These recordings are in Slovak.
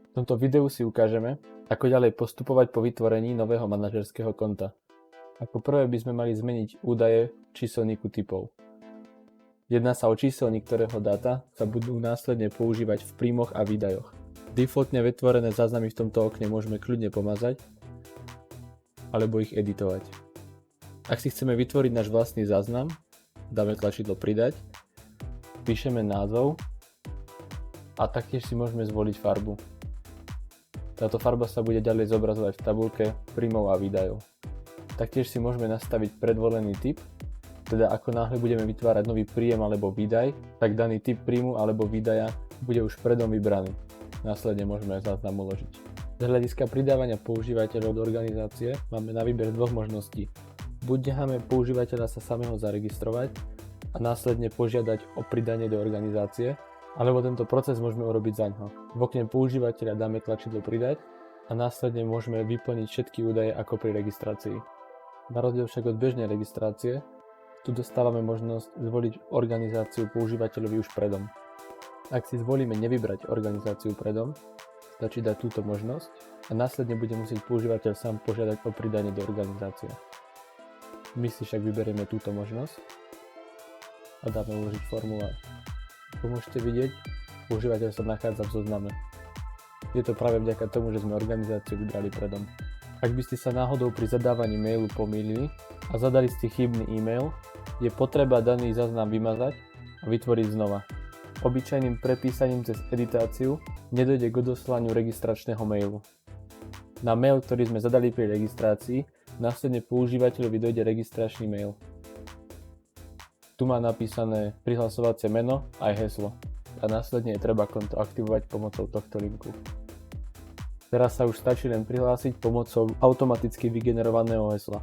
V tomto videu si ukážeme, ako ďalej postupovať po vytvorení nového manažerského konta. Ako prvé by sme mali zmeniť údaje v číselníku typov. Jedná sa o číselník, ktorého dáta sa budú následne používať v príjmoch a výdajoch. Defaultne vytvorené záznamy v tomto okne môžeme kľudne pomazať alebo ich editovať. Ak si chceme vytvoriť náš vlastný záznam, dáme tlačidlo pridať, píšeme názov a taktiež si môžeme zvoliť farbu. Táto farba sa bude ďalej zobrazovať v tabuľke príjmov a výdajov. Taktiež si môžeme nastaviť predvolený typ, teda ako náhle budeme vytvárať nový príjem alebo výdaj, tak daný typ príjmu alebo výdaja bude už predom vybraný. Následne môžeme záznam uložiť. Z hľadiska pridávania používateľov do organizácie máme na výber dvoch možností. Buď necháme používateľa sa samého zaregistrovať a následne požiadať o pridanie do organizácie, alebo tento proces môžeme urobiť zaňho. V okne používateľa dáme tlačidlo pridať a následne môžeme vyplniť všetky údaje ako pri registrácii. Na rozdiel však od bežnej registrácie, tu dostávame možnosť zvoliť organizáciu používateľovi už predom. Ak si zvolíme nevybrať organizáciu predom, stačí dať túto možnosť a následne bude musieť používateľ sám požiadať o pridanie do organizácie. My si však vyberieme túto možnosť a dáme uložiť formulár. Ako môžete vidieť, používateľ sa nachádza v zozname. Je to práve vďaka tomu, že sme organizáciu vybrali predom. Ak by ste sa náhodou pri zadávaní mailu pomýlili a zadali ste chybný e-mail, je potreba daný záznam vymazať a vytvoriť znova. Obyčajným prepísaním cez editáciu nedojde k odoslaniu registračného mailu. Na mail, ktorý sme zadali pri registrácii, následne používateľovi dojde registračný mail. Tu má napísané prihlasovacie meno aj heslo a následne je treba konto aktivovať pomocou tohto linku. Teraz sa už stačí len prihlásiť pomocou automaticky vygenerovaného hesla.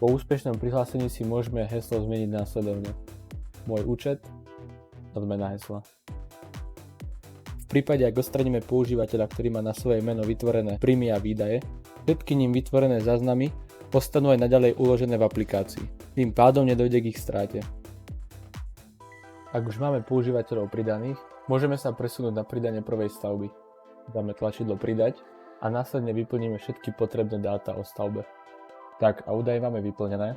Po úspešnom prihlásení si môžeme heslo zmeniť následovne. Môj účet a zmena hesla. V prípade, ak odstraníme používateľa, ktorý má na svoje meno vytvorené príjmy a výdaje, všetky ním vytvorené záznamy ostanú aj naďalej uložené v aplikácii. Tým pádom nedojde k ich stráte. Ak už máme používateľov pridaných, môžeme sa presunúť na pridanie prvej stavby. Dáme tlačidlo pridať a následne vyplníme všetky potrebné dáta o stavbe. Tak a údaje máme vyplnené.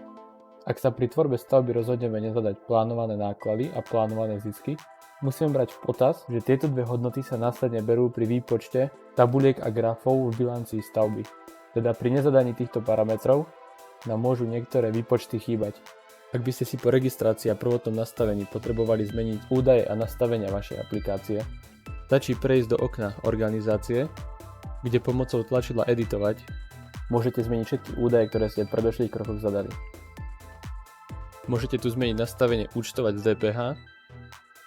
Ak sa pri tvorbe stavby rozhodneme nezadať plánované náklady a plánované zisky, musíme brať v potaz, že tieto dve hodnoty sa následne berú pri výpočte tabuliek a grafov v bilancii stavby. Teda pri nezadaní týchto parametrov nám môžu niektoré výpočty chýbať. Ak by ste si po registrácii a prvotnom nastavení potrebovali zmeniť údaje a nastavenia vašej aplikácie, stačí prejsť do okna organizácie, kde pomocou tlačidla editovať môžete zmeniť všetky údaje, ktoré ste v predošlých krokoch zadali. Môžete tu zmeniť nastavenie účtovať z DPH,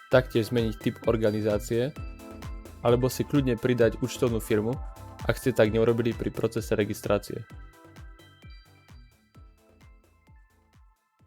taktiež zmeniť typ organizácie, alebo si kľudne pridať účtovnú firmu, ak ste tak neurobili pri procese registrácie.